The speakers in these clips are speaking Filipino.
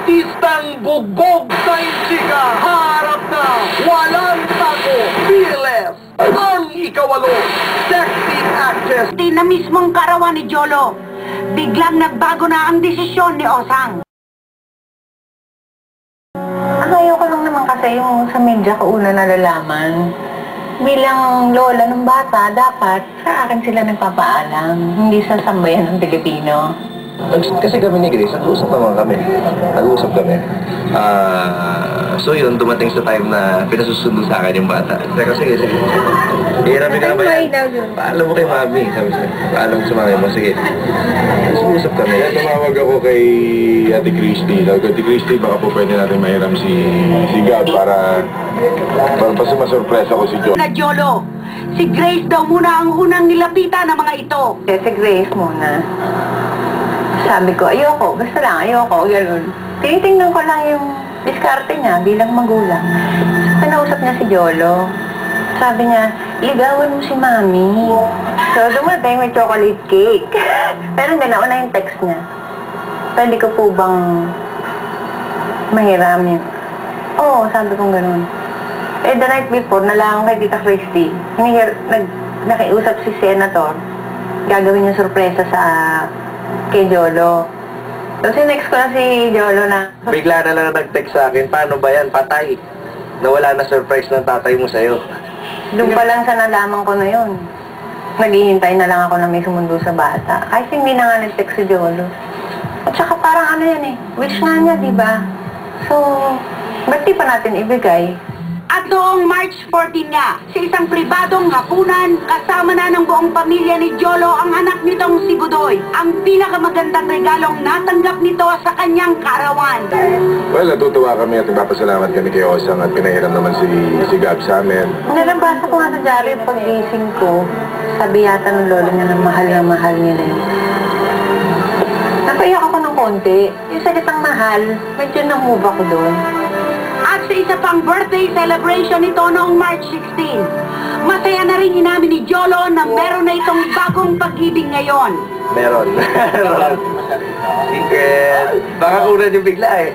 Artistang bugbog sa insika, harap na, walang tako, fearless, ang ikawalo, sexy actress. Di na mismong karawan ni Jolo, biglang nagbago na ang desisyon ni Osang. Ayoko lang naman kasi yung sa media ko una nalalaman. Bilang lola ng bata, dapat sa akin sila nagpapaalam, hindi sa sambayan ng Pilipino. Kasi kami ni Grace, nag-uusap naman kami. Nag-uusap kami. So yun, dumating sa time na pinasusundo sa akin yung bata. Teka, sige. Hiramin ka na ba yan? Paalam mo kay mami. Sabi siya, paalam sa mami mo. Sige. Nag-uusap kami. Kaya tumawag ako kay Ate Christy. Ate Christy, baka po pwede natin mahiram si Gab para masurpresa ko si Jolo. Na Jolo, si Grace daw muna ang unang nilapitan ng mga ito. Si Grace muna. Sabi ko, ayoko, basta lang, ayoko, gano'n. Tinitingnan ko lang yung diskarte niya bilang magulang. Pinausap niya si Jolo. Sabi niya, ligawan mo si Mami. So, dumating may chocolate cake. Pero hindi, nauna yung text niya. Pwede ko po bang mahiram yun? Oo, sabi kong gano'n. The night before, nalaman kay Tita Christy. Nakiusap si Senator. Gagawin niya sorpresa sa kay Jolo. Tapos next ko na si Jolo na... Bigla na lang nag-text sa akin, paano ba yan? Patay. Nawala na surprise ng tatay mo sa'yo. Doon pa lang sa nalaman ko na yun. Naghihintay na lang ako na may sumundo sa bata. Kahit hindi na nga nag-text si Jolo. At saka parang ano yan eh, wish nga niya, di ba? So, ba't di pa natin ibigay? At noong March 14 nga, sa isang pribadong hapunan, kasama na ng buong pamilya ni Jolo ang anak nitong si Budoy. Ang pinakamagandang regalong natanggap nito sa kanyang kaarawan. Well, natutuwa kami at nagpapasalamat kami kay Osang at pinahiram naman si Gab sa amin. Nalabasa ko nga sa diary pag-gising ko. Sabi yata ng lolo niya na mahal niya na yun. Napaiyak ako ng konti. Yung salitang mahal, medyo na-move ako doon. At sa isa pang birthday celebration nito noong March 16, masaya na rin inamin ni Jolo na meron na itong bagong pag-ibig ngayon. Meron. Secret. Baka kunan yung bigla eh.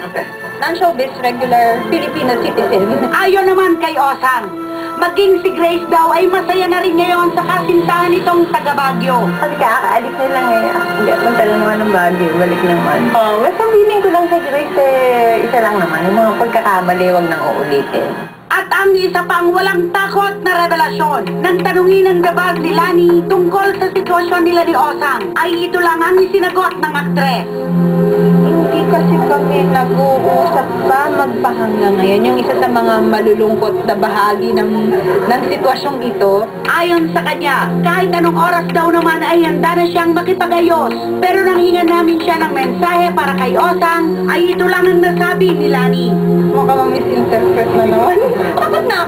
Non-showbiz, regular Filipino citizen. Ayon naman kay Osang, maging si Grace daw ay masaya na rin ngayon sa kasintahan nitong taga Baguio. Kasi kakaalis nila ngayon. Hindi, magtala naman ng Baguio, balik naman. Basta feeling ko lang sa Grace isa lang naman. Yung mga pagkakamali, huwag nang uulitin. At ang isa pang walang takot na revelasyon nang tanungin ng dabag ni Lani tungkol sa sitwasyon nila ni Osang ay ito lang ang isinagot ng aktres. Hindi kasi kami nag-uusap pa magpahanggang ngayon. Yung isa sa mga malulungkot na bahagi ng sitwasyong ito. Ayon sa kanya, kahit anong oras daw naman ay handa na siyang makipag-ayos. Pero nang hingan namin siya ng mensahe para kay Osang, ay ito lang ang nasabi ni Lani. Mukhang ma-misinterpret na naman. Bakit na